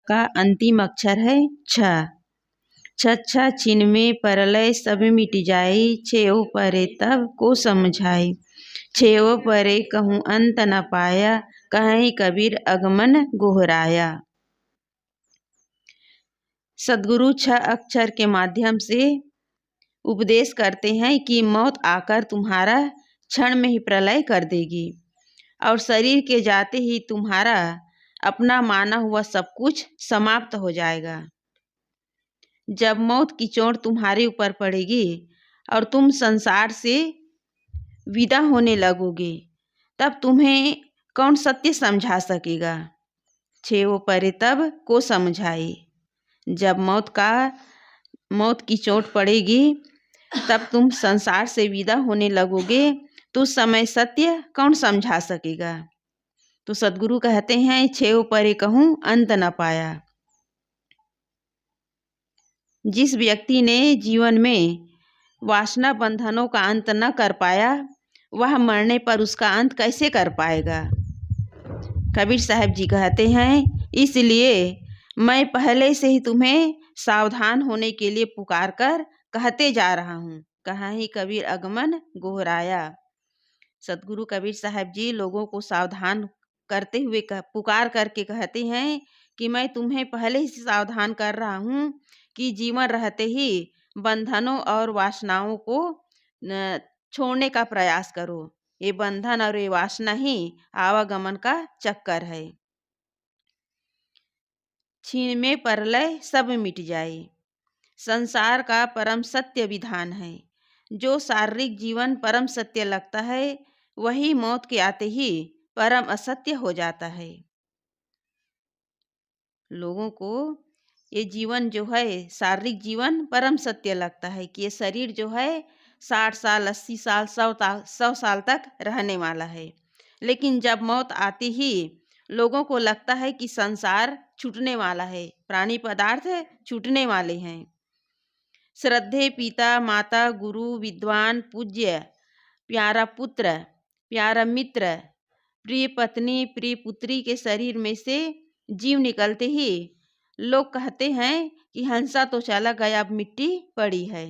का अंतिम अक्षर है छ। छछा छिन में परलय सब मिट जाई, छेओ परे तब को समझाई। छेओ परे कहूँ अंत न पाया, कहीं कबीर अगमन गोहराया। सदगुरु छ अक्षर के माध्यम से उपदेश करते हैं कि मौत आकर तुम्हारा क्षण में ही प्रलय कर देगी और शरीर के जाते ही तुम्हारा अपना माना हुआ सब कुछ समाप्त हो जाएगा। जब मौत की चोट तुम्हारे ऊपर पड़ेगी और तुम संसार से विदा होने लगोगे, तब तुम्हें कौन सत्य समझा सकेगा। छेओ परे तब को समझाए। जब मौत की चोट पड़ेगी तब तुम संसार से विदा होने लगोगे, तो उस समय सत्य कौन समझा सकेगा। तो सदगुरु कहते हैं छेओ परे कहूँ अंत न पाया। जिस व्यक्ति ने जीवन में वासना बंधनों का अंत न कर पाया, वह मरने पर उसका अंत कैसे कर पाएगा। कबीर साहब जी कहते हैं, इसलिए मैं पहले से ही तुम्हें सावधान होने के लिए पुकार कर कहते जा रहा हूँ। कहाँ ही कबीर अगमन गोहराया। सदगुरु कबीर साहब जी लोगों को सावधान करते हुए पुकार करके कहते हैं कि मैं तुम्हें पहले ही सावधान कर रहा हूँ कि जीवन रहते ही बंधनों और वासनाओं को छोड़ने का प्रयास करो। ये बंधन और ये वासना ही आवागमन का चक्कर है। छीन में परलय सब मिट जाए। संसार का परम सत्य विधान है। जो शारीरिक जीवन परम सत्य लगता है, वही मौत के आते ही परम असत्य हो जाता है। लोगों को ये जीवन जो है शारीरिक जीवन परम सत्य लगता है कि ये शरीर जो है 60 साल 80 साल 100 साल तक रहने वाला है। लेकिन जब मौत आती ही लोगों को लगता है कि संसार छूटने वाला है, प्राणी पदार्थ छूटने वाले हैं। श्रद्धे पिता माता गुरु विद्वान पूज्य प्यारा पुत्र प्यारा मित्र प्रिय पत्नी प्रिय पुत्री के शरीर में से जीव निकलते ही लोग कहते हैं कि हंसा तो चला गया, अब मिट्टी पड़ी है।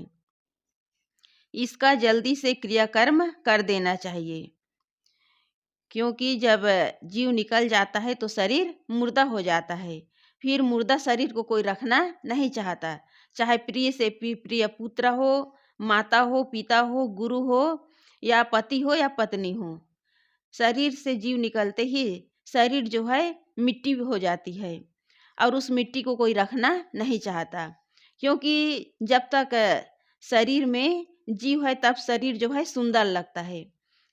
इसका जल्दी से क्रियाकर्म कर देना चाहिए, क्योंकि जब जीव निकल जाता है तो शरीर मुर्दा हो जाता है। फिर मुर्दा शरीर को कोई रखना नहीं चाहता, चाहे प्रिय से प्रिय पुत्र हो, माता हो, पिता हो, गुरु हो या पति हो या पत्नी हो। शरीर से जीव निकलते ही शरीर जो है मिट्टी हो जाती है और उस मिट्टी को कोई रखना नहीं चाहता, क्योंकि जब तक शरीर में जीव है तब शरीर जो है सुंदर लगता है।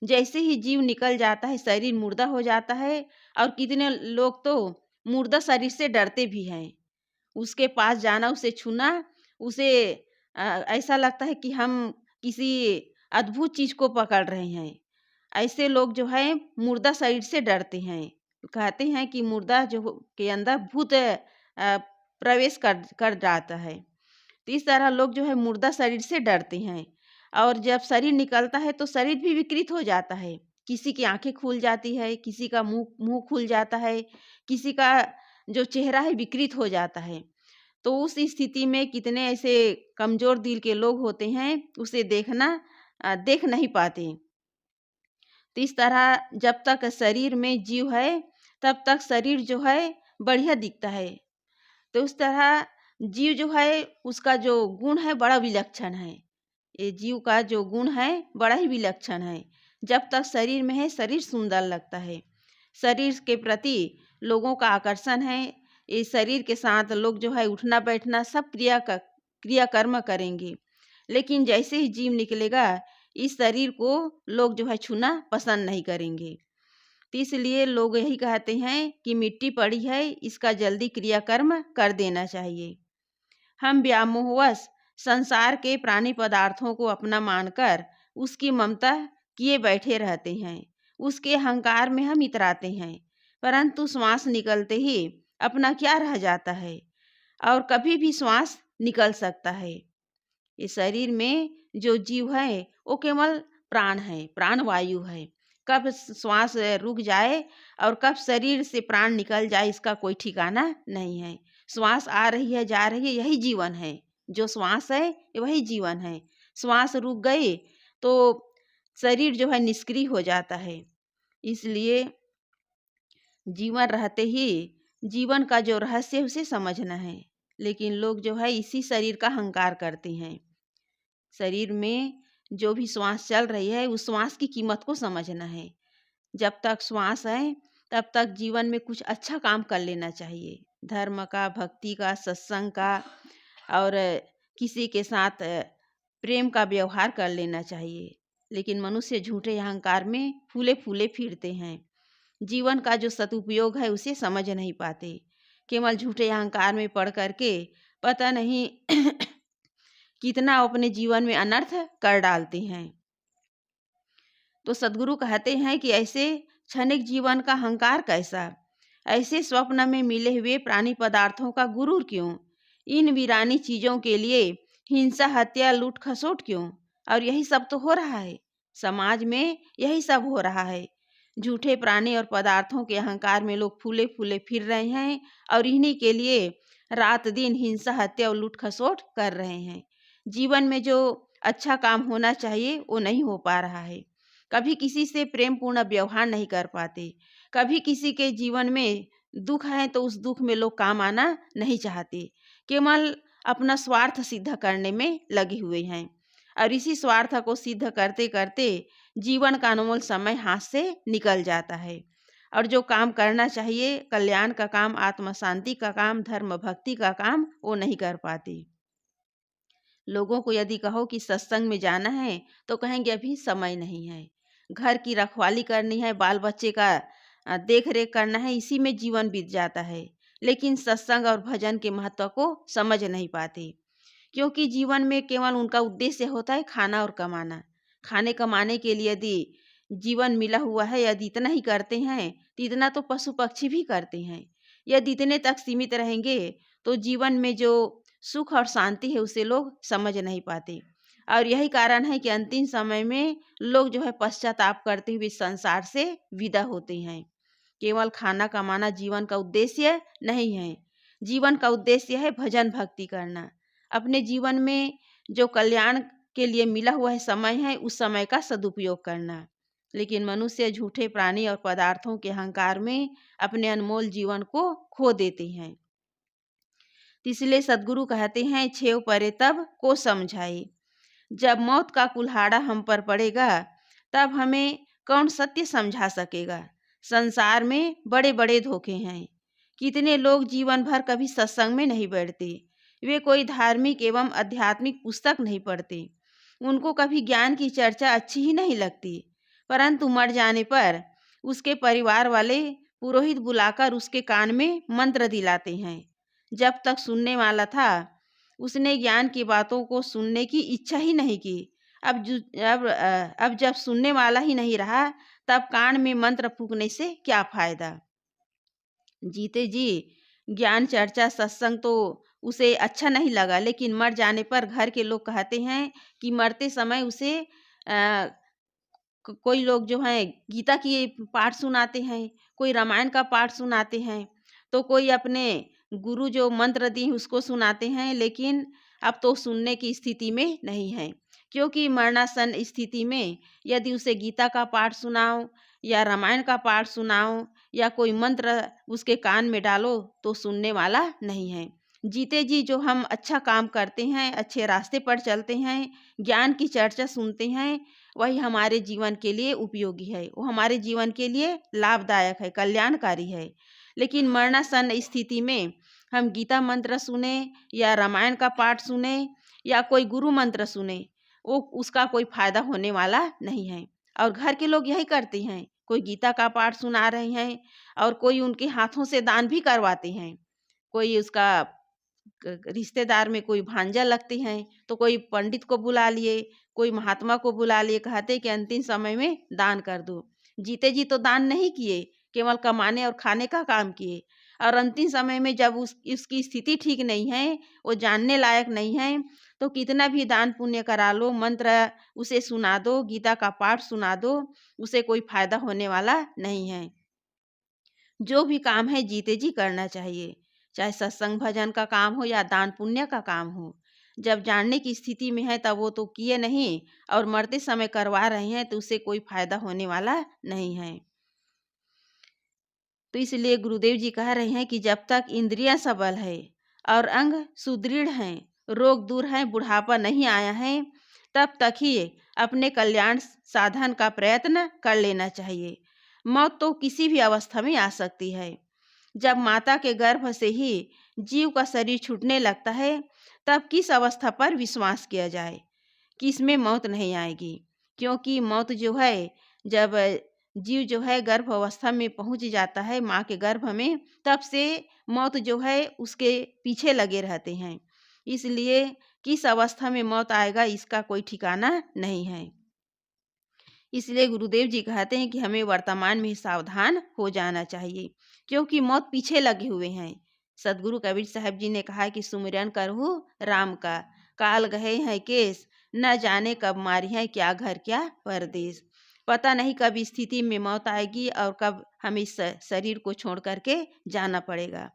जैसे ही जीव निकल जाता है शरीर मुर्दा हो जाता है। और कितने लोग तो मुर्दा शरीर से डरते भी हैं। उसके पास जाना, उसे छूना, उसे ऐसा लगता है कि हम किसी अद्भुत चीज को पकड़ रहे हैं। ऐसे लोग जो है मुर्दा शरीर से डरते हैं। कहते हैं कि मुर्दा जो के अंदर भूत प्रवेश कर जाता है। तो इस तरह लोग जो है मुर्दा शरीर से डरते हैं। और जब शरीर निकलता है तो शरीर भी विकृत हो जाता है। किसी की आंखें खुल जाती है, किसी का मुंह खुल जाता है, किसी का जो चेहरा है विकृत हो जाता है। तो उस स्थिति में कितने ऐसे कमजोर दिल के लोग होते हैं, उसे देख नहीं पाते। तो इस तरह जब तक शरीर में जीव है तब तक शरीर जो है बढ़िया दिखता है। तो उस तरह जीव जो है उसका जो गुण है बड़ा विलक्षण है। ये जीव का जो गुण है बड़ा ही विलक्षण है। जब तक शरीर में है शरीर सुंदर लगता है। शरीर के प्रति लोगों का आकर्षण है। ये शरीर के साथ लोग जो है उठना बैठना सब क्रियाकर्म करेंगे। लेकिन जैसे ही जीव निकलेगा इस शरीर को लोग जो है छूना पसंद नहीं करेंगे। तो इसलिए लोग यही कहते हैं कि मिट्टी पड़ी है, इसका जल्दी क्रियाकर्म कर देना चाहिए। हम व्यामोहवश संसार के प्राणी पदार्थों को अपना मानकर उसकी ममता किए बैठे रहते हैं। उसके अहंकार में हम इतराते हैं, परंतु श्वास निकलते ही अपना क्या रह जाता है। और कभी भी श्वास निकल सकता है। इस शरीर में जो जीव है वो केवल प्राण है, प्राण वायु है। कब श्वास रुक जाए और कब शरीर से प्राण निकल जाए, इसका कोई ठिकाना नहीं है। श्वास आ रही है, जा रही है, यही जीवन है। जो श्वास है वही जीवन है। श्वास रुक गई तो शरीर जो है निष्क्रिय हो जाता है। इसलिए जीवन रहते ही जीवन का जो रहस्य है उसे समझना है। लेकिन लोग जो है इसी शरीर का अहंकार करते हैं। शरीर में जो भी श्वास चल रही है उस श्वास की कीमत को समझना है। जब तक श्वास है तब तक जीवन में कुछ अच्छा काम कर लेना चाहिए, धर्म का, भक्ति का, सत्संग का, और किसी के साथ प्रेम का व्यवहार कर लेना चाहिए। लेकिन मनुष्य झूठे अहंकार में फूले फूले फिरते हैं। जीवन का जो सदुपयोग है उसे समझ नहीं पाते। केवल झूठे अहंकार में पड़ करके पता नहीं कितना अपने जीवन में अनर्थ कर डालते हैं। तो सद्गुरु कहते हैं कि ऐसे क्षणिक जीवन का अहंकार कैसा, ऐसे स्वप्न में मिले हुए प्राणी पदार्थों का गुरूर क्यों, इन वीरानी चीजों के लिए हिंसा, हत्या, लूट खसोट क्यों। और यही सब तो हो रहा है समाज में, यही सब हो रहा है। झूठे प्राणी और पदार्थों के अहंकार में लोग फूले फूले फिर रहे हैं और इन्हीं के लिए रात दिन हिंसा, हत्या और लूट खसोट कर रहे हैं। जीवन में जो अच्छा काम होना चाहिए वो नहीं हो पा रहा है। कभी किसी से प्रेम पूर्ण व्यवहार नहीं कर पाते। कभी किसी के जीवन में दुख है तो उस दुख में लोग काम आना नहीं चाहते, केवल अपना स्वार्थ सिद्ध करने में लगे हुए हैं। और इसी स्वार्थ को सिद्ध करते करते जीवन का अनमोल समय हाथ से निकल जाता है। और जो काम करना चाहिए, कल्याण का काम, आत्म शांति का काम, धर्म भक्ति का काम, वो नहीं कर पाते। लोगों को यदि कहो कि सत्संग में जाना है तो कहेंगे अभी समय नहीं है, घर की रखवाली करनी है, बाल बच्चे का देख रेख करना है, इसी में जीवन बीत जाता है। लेकिन सत्संग और भजन के महत्व को समझ नहीं पाते, क्योंकि जीवन में केवल उनका उद्देश्य होता है खाना और कमाना। खाने कमाने के लिए यदि जीवन मिला हुआ है, यदि इतना ही करते हैं तो इतना तो पशु पक्षी भी करते हैं। यदि इतने तक सीमित रहेंगे तो जीवन में जो सुख और शांति है उसे लोग समझ नहीं पाते। और यही कारण है कि अंतिम समय में लोग जो है पश्चाताप करते हुए संसार से विदा होते हैं। केवल खाना कमाना जीवन का उद्देश्य नहीं है। जीवन का उद्देश्य है भजन भक्ति करना। अपने जीवन में जो कल्याण के लिए मिला हुआ है समय है, उस समय का सदुपयोग करना। लेकिन मनुष्य झूठे प्राणी और पदार्थों के अहंकार में अपने अनमोल जीवन को खो देते हैं। इसलिए सद्गुरु कहते हैं, छेव परे तब को समझाए। जब मौत का कुल्हाड़ा हम पर पड़ेगा तब हमें कौन सत्य समझा सकेगा। संसार में बड़े बड़े धोखे हैं। कितने लोग जीवन भर कभी सत्संग में नहीं बैठते, वे कोई धार्मिक एवं आध्यात्मिक पुस्तक नहीं पढ़ते, उनको कभी ज्ञान की चर्चा अच्छी ही नहीं लगती, परंतु मर जाने पर उसके परिवार वाले पुरोहित बुलाकर उसके कान में मंत्र दिलाते हैं। जब तक सुनने वाला था उसने ज्ञान की बातों को सुनने की इच्छा ही नहीं की। अब जब सुनने वाला ही नहीं रहा तब कान में मंत्र फूंकने से क्या फायदा। जीते जी ज्ञान चर्चा सत्संग तो उसे अच्छा नहीं लगा, लेकिन मर जाने पर घर के लोग कहते हैं कि मरते समय उसे कोई लोग जो हैं गीता की पाठ सुनाते हैं, कोई रामायण का पाठ सुनाते हैं, तो कोई अपने गुरु जो मंत्र दी उसको सुनाते हैं। लेकिन अब तो सुनने की स्थिति में नहीं है, क्योंकि मरणासन स्थिति में यदि उसे गीता का पाठ सुनाओ या रामायण का पाठ सुनाओ या कोई मंत्र उसके कान में डालो तो सुनने वाला नहीं है। जीते जी जो हम अच्छा काम करते हैं, अच्छे रास्ते पर चलते हैं, ज्ञान की चर्चा सुनते हैं, वही हमारे जीवन के लिए उपयोगी है, वो हमारे जीवन के लिए लाभदायक है, कल्याणकारी है। लेकिन मरणासन स्थिति में हम गीता मंत्र सुने या रामायण का पाठ सुने या कोई गुरु मंत्र सुने, वो उसका कोई फायदा होने वाला नहीं है। और घर के लोग यही करते हैं, कोई गीता का पाठ सुना रहे हैं और कोई उनके हाथों से दान भी करवाते हैं। कोई उसका रिश्तेदार में कोई भांजा लगते हैं तो कोई पंडित को बुला लिए, कोई महात्मा को बुला लिए, कहते कि अंतिम समय में दान कर दो। जीते जी तो दान नहीं किए, केवल कमाने और खाने का काम किए। और अंतिम समय में जब उसकी स्थिति ठीक नहीं है, वो जानने लायक नहीं है, तो कितना भी दान पुण्य करा लो, मंत्र उसे सुना दो, गीता का पाठ सुना दो, उसे कोई फायदा होने वाला नहीं है। जो भी काम है जीते जी करना चाहिए, चाहे सत्संग भजन का काम हो या दान पुण्य का काम हो। जब जानने की स्थिति में है तब वो तो किए नहीं, और मरते समय करवा रहे हैं तो उससे कोई फायदा होने वाला नहीं है। तो इसलिए गुरुदेव जी कह रहे हैं कि जब तक इंद्रियां सबल है और अंग सुदृढ़ हैं, रोग दूर हैं, बुढ़ापा नहीं आया है, तब तक ही अपने कल्याण साधन का प्रयत्न कर लेना चाहिए। मौत तो किसी भी अवस्था में आ सकती है। जब माता के गर्भ से ही जीव का शरीर छूटने लगता है, तब किस अवस्था पर विश्वास किया जाए कि इसमें मौत नहीं आएगी। क्योंकि मौत जो है, जब जीव जो है गर्भ अवस्था में पहुंच जाता है माँ के गर्भ में, तब से मौत जो है उसके पीछे लगे रहते हैं। इसलिए किस अवस्था में मौत आएगा इसका कोई ठिकाना नहीं है। इसलिए गुरुदेव जी कहते हैं कि हमें वर्तमान में सावधान हो जाना चाहिए, क्योंकि मौत पीछे लगे हुए हैं। सदगुरु कबीर साहब जी ने कहा कि सुमिरन करहु राम का, काल गए हैं केस, न जाने कब मारी है क्या घर क्या परदेश। पता नहीं कब स्थिति में मौत आएगी और कब हमें इस शरीर को छोड़ करके जाना पड़ेगा।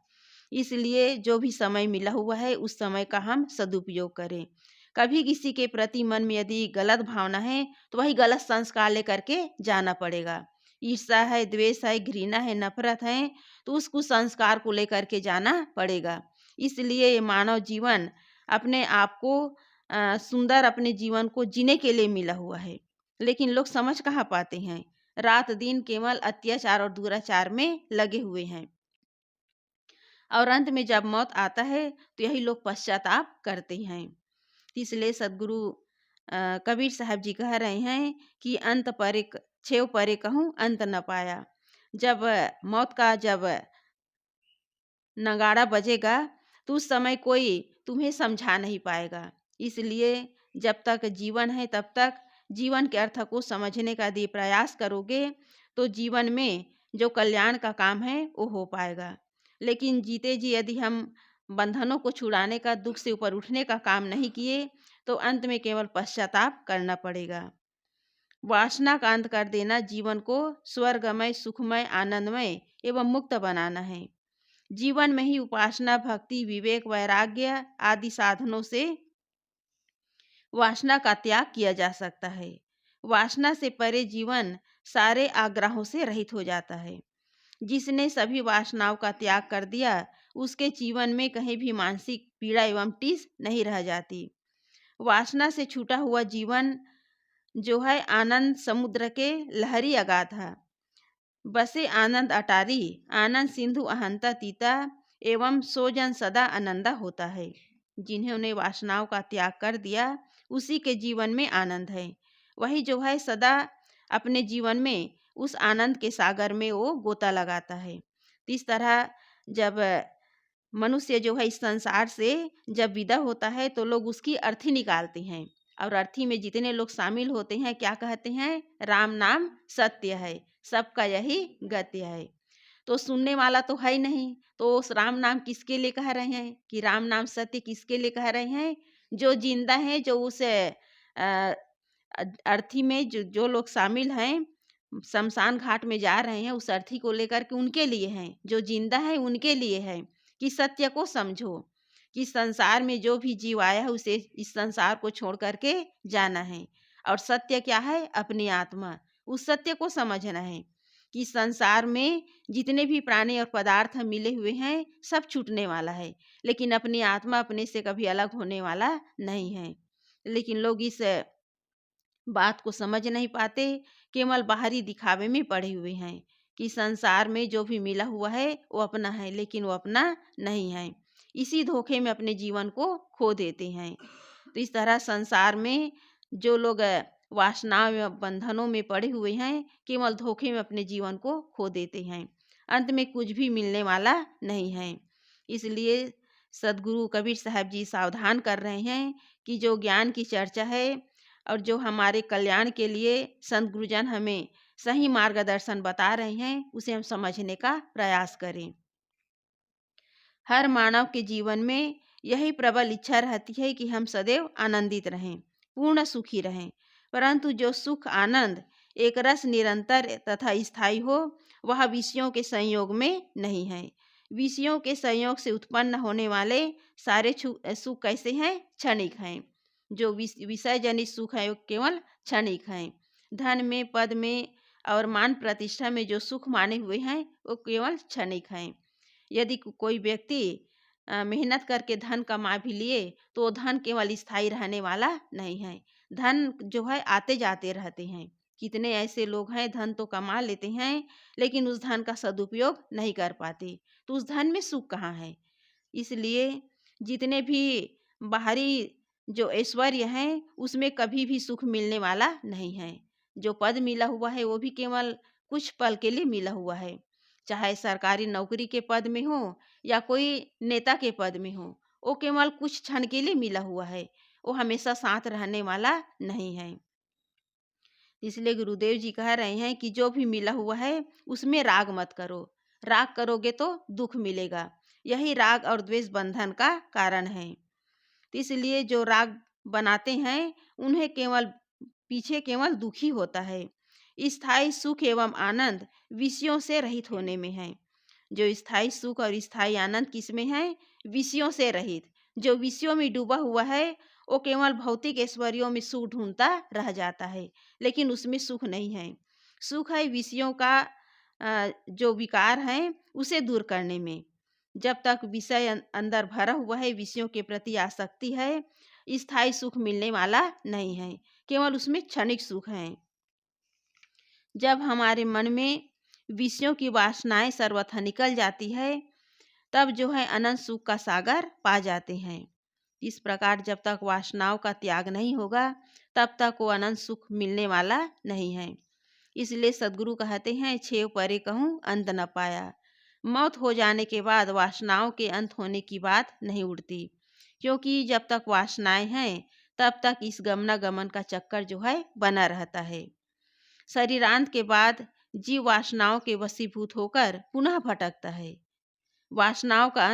इसलिए जो भी समय मिला हुआ है उस समय का हम सदुपयोग करें। कभी किसी के प्रति मन में यदि गलत भावना है तो वही गलत संस्कार लेकर के जाना पड़ेगा। ईर्ष्या है, द्वेष है, घृणा है, नफरत है, तो उस कुसंस्कार को लेकर के जाना पड़ेगा। इसलिए ये मानव जीवन अपने आप को सुंदर अपने जीवन को जीने के लिए मिला हुआ है, लेकिन लोग समझ कहाँ पाते हैं। रात दिन केवल अत्याचार और दुराचार में लगे हुए हैं, और अंत में जब मौत आता है तो यही लोग पश्चाताप करते हैं। इसलिए सदगुरु कबीर साहब जी कह रहे हैं कि अंत परे छेव परे कहूँ अंत न पाया। जब मौत का जब नगाड़ा बजेगा तो उस समय कोई तुम्हें समझा नहीं पाएगा। इसलिए जब तक जीवन है तब तक जीवन के अर्थ को समझने का यदि प्रयास करोगे तो जीवन में जो कल्याण का काम है वो हो पाएगा। लेकिन जीते जी यदि हम बंधनों को छुड़ाने का, दुख से ऊपर उठने का काम नहीं किए तो अंत में केवल पश्चाताप करना पड़ेगा। वासना का अंत कर देना, जीवन को स्वर्गमय, सुखमय, आनंदमय एवं मुक्त बनाना है। जीवन में ही उपासना, भक्ति, विवेक, वैराग्य आदि साधनों से वासना का त्याग किया जा सकता है। वासना से परे जीवन सारे आग्रहों से रहित हो जाता है। जिसने सभी वासनाओं का त्याग कर दिया उसके जीवन में कहीं भी मानसिक पीड़ा एवं टीस नहीं रह जाती। वासना से छूटा हुआ जीवन जो है आनंद समुद्र के लहरी अगाधा, बसे आनंद अटारी, आनंद सिंधु अहंता तीता, एवं सोजन सदा आनंदा होता है। जिन्होंने वासनाओं का त्याग कर दिया उसी के जीवन में आनंद है। वही जो है सदा अपने जीवन में उस आनंद के सागर में वो गोता लगाता है। इस तरह जब मनुष्य जो है इस संसार से जब विदा होता है तो लोग उसकी अर्थी निकालते हैं, और अर्थी में जितने लोग शामिल होते हैं क्या कहते हैं? राम नाम सत्य है, सबका यही गत्य है। तो सुनने वाला तो है ही नहीं, तो उस राम नाम किसके लिए कह रहे हैं कि राम नाम सत्य किसके लिए कह रहे हैं? जो जिंदा है, जो उस अर्थी में जो जो लोग शामिल हैं, शमशान घाट में जा रहे हैं, उस अर्थी को लेकर के उनके लिए हैं। जो जिंदा है उनके लिए है कि सत्य को समझो कि संसार में जो भी जीव आया है उसे इस संसार को छोड़ करके जाना है, और सत्य क्या है? अपनी आत्मा। उस सत्य को समझना है कि संसार में जितने भी प्राणी और पदार्थ मिले हुए हैं सब छूटने वाला है, लेकिन अपनी आत्मा अपने से कभी अलग होने वाला नहीं है। लेकिन लोग इस बात को समझ नहीं पाते, केवल बाहरी दिखावे में पड़े हुए हैं कि संसार में जो भी मिला हुआ है वो अपना है, लेकिन वो अपना नहीं है। इसी धोखे में अपने जीवन को खो देते हैं। तो इस तरह संसार में जो लोग वासनाओं में, बंधनों में पड़े हुए हैं, केवल धोखे में अपने जीवन को खो देते हैं। अंत में कुछ भी मिलने वाला नहीं है। इसलिए सदगुरु कबीर साहब जी सावधान कर रहे हैं कि जो ज्ञान की चर्चा है और जो हमारे कल्याण के लिए संत गुरुजन हमें सही मार्गदर्शन बता रहे हैं उसे हम समझने का प्रयास करें। हर मानव के जीवन में यही प्रबल इच्छा रहती है कि हम सदैव आनंदित रहें, पूर्ण सुखी रहें। परंतु जो सुख आनंद एक रस निरंतर तथा स्थायी हो, वह विषयों के संयोग में नहीं है। विषयों के संयोग से उत्पन्न होने वाले सारे सुख कैसे हैं? क्षणिक हैं। जो विषय जनित सुख है वो केवल क्षणिक हैं। धन में, पद में और मान प्रतिष्ठा में जो सुख माने हुए हैं वो केवल क्षणिक हैं। यदि कोई व्यक्ति मेहनत करके धन कमा भी लिए तो वो धन केवल स्थायी रहने वाला नहीं है। धन जो है आते जाते रहते हैं। कितने ऐसे लोग हैं धन तो कमा लेते हैं लेकिन उस धन का सदुपयोग नहीं कर पाते, तो उस धन में सुख कहाँ है? इसलिए जितने भी बाहरी जो ऐश्वर्य है उसमें कभी भी सुख मिलने वाला नहीं है। जो पद मिला हुआ है वो भी केवल कुछ पल के लिए मिला हुआ है, चाहे सरकारी नौकरी के पद में हो या कोई नेता के पद में हो, वो केवल कुछ क्षण के लिए मिला हुआ है, वो हमेशा साथ रहने वाला नहीं है। इसलिए गुरुदेव जी कह रहे हैं कि जो भी मिला हुआ है उसमें राग मत करो। राग करोगे तो दुख मिलेगा। यही राग और द्वेष बंधन का कारण है। तो इसलिए जो राग बनाते हैं उन्हें केवल पीछे केवल दुख ही होता है। स्थायी सुख एवं आनंद विषयों से रहित होने में है। जो स्थायी सुख और स्थायी आनंद किसमें है? विषयों से रहित। जो विषयों में डूबा हुआ है वो केवल भौतिक ऐश्वर्यों में सुख ढूंढता रह जाता है, लेकिन उसमें सुख नहीं है। सुख है विषयों का जो विकार है उसे दूर करने में। जब तक विषय अंदर भरा हुआ है, विषयों के प्रति आसक्ति है, स्थायी सुख मिलने वाला नहीं है, केवल उसमें क्षणिक सुख है। जब हमारे मन में विषयों की वासनाएं सर्वथा निकल जाती है तब जो है अनंत सुख का सागर पा जाते हैं। इस प्रकार जब तक वासनाओं का त्याग नहीं होगा तब तक वो अनंत सुख मिलने वाला नहीं है। इसलिए सद्गुरु कहते हैं, छेव परे कहूँ अंत न पाया। मौत हो जाने के बाद वासनाओं के अंत होने की बात नहीं उठती, क्योंकि जब तक वासनाएं हैं तब तक इस गमनागमन का चक्कर जो है बना रहता है। शरीरांत के बाद जीव वासनाओं के वशीभूत होकर पुनः भटकता है। वासनाओं का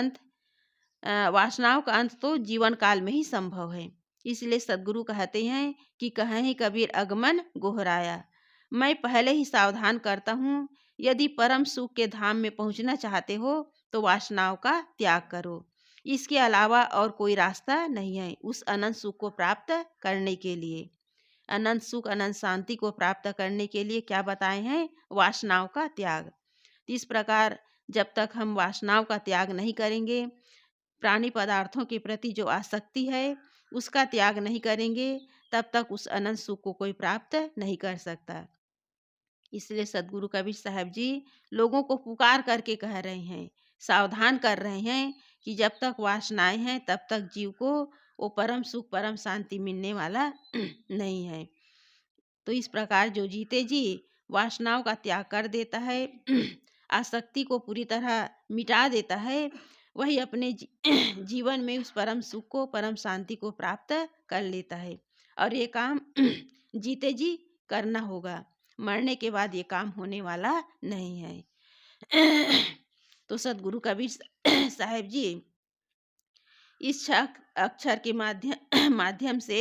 अंत तो जीवन काल में ही संभव है। इसलिए सद्गुरु कहते हैं कि कहीं कबीर अगमन गोहराया। मैं पहले ही सावधान करता हूँ, यदि परम सुख के धाम में पहुँचना चाहते हो तो वासनाओं का त्याग करो। इसके अलावा और कोई रास्ता नहीं है उस अनंत सुख को प्राप्त करने के लिए। अनंत सुख, अनंत शांति को प्राप्त करने के लिए क्या बताए हैं? वासनाओं का त्याग। इस प्रकार जब तक हम वासनाओं का त्याग नहीं करेंगे, प्राणी पदार्थों के प्रति जो आसक्ति है उसका त्याग नहीं करेंगे, तब तक उस अनंत सुख को कोई प्राप्त नहीं कर सकता। इसलिए सद्गुरु कबीर साहब जी लोगों को पुकार करके कह रहे हैं, सावधान कर रहे हैं कि जब तक वासनाएं हैं तब तक जीव को वो परम सुख, परम शांति मिलने वाला नहीं है। तो इस प्रकार जो जीते जी वासनाओं का त्याग कर देता है, आसक्ति को पूरी तरह मिटा देता है, वही अपने जीवन में उस परम सुख को, परम शांति को प्राप्त कर लेता है। और ये काम जीते जी करना होगा, मरने के बाद ये काम होने वाला नहीं है। तो सद्गुरु कबीर साहब जी इस अक्षर के माध्यम से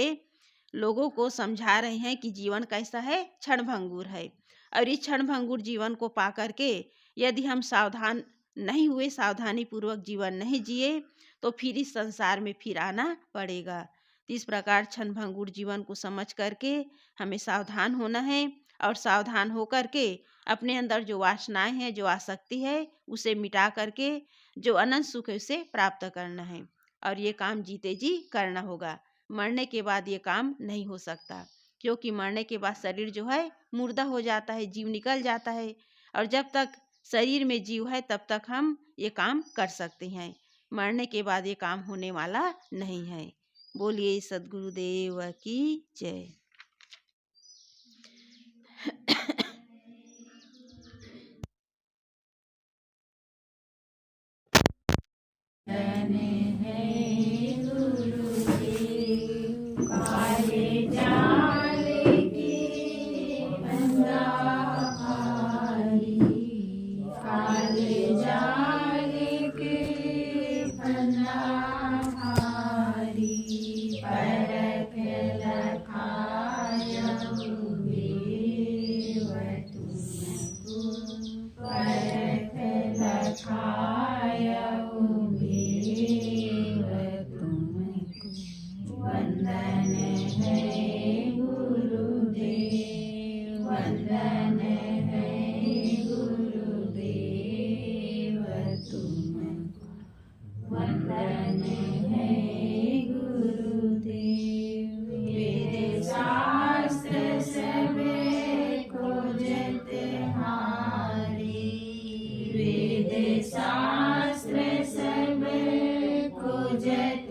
लोगों को समझा रहे हैं कि जीवन कैसा है, क्षणभंगुर है। और इस क्षणभंगुर जीवन को पा करके यदि हम सावधान नहीं हुए, सावधानी पूर्वक जीवन नहीं जिए, तो फिर इस संसार में फिर आना पड़ेगा। तो इस प्रकार क्षणभंगुर जीवन को समझ करके हमें सावधान होना है और सावधान होकर के अपने अंदर जो वासनाएं हैं, जो आसक्ति है, उसे मिटा करके जो अनंत सुख है उसे प्राप्त करना है। और ये काम जीते जी करना होगा। मरने के बाद ये काम नहीं हो सकता, क्योंकि मरने के बाद शरीर जो है मुर्दा हो जाता है, जीव निकल जाता है। और जब तक शरीर में जीव है तब तक हम ये काम कर सकते हैं, मरने के बाद ये काम होने वाला नहीं है। बोलिए सद्गुरुदेव की जय। भारी परख लखायहु देव तुमको परख लखायहु देव तुमको वंदन है गुरुदेव वंदन है गुरुदेव तुमको वंदन है गुरुदेव वेद शास्त्र सब खोजत हारी वेद शास्त्र सब खोजत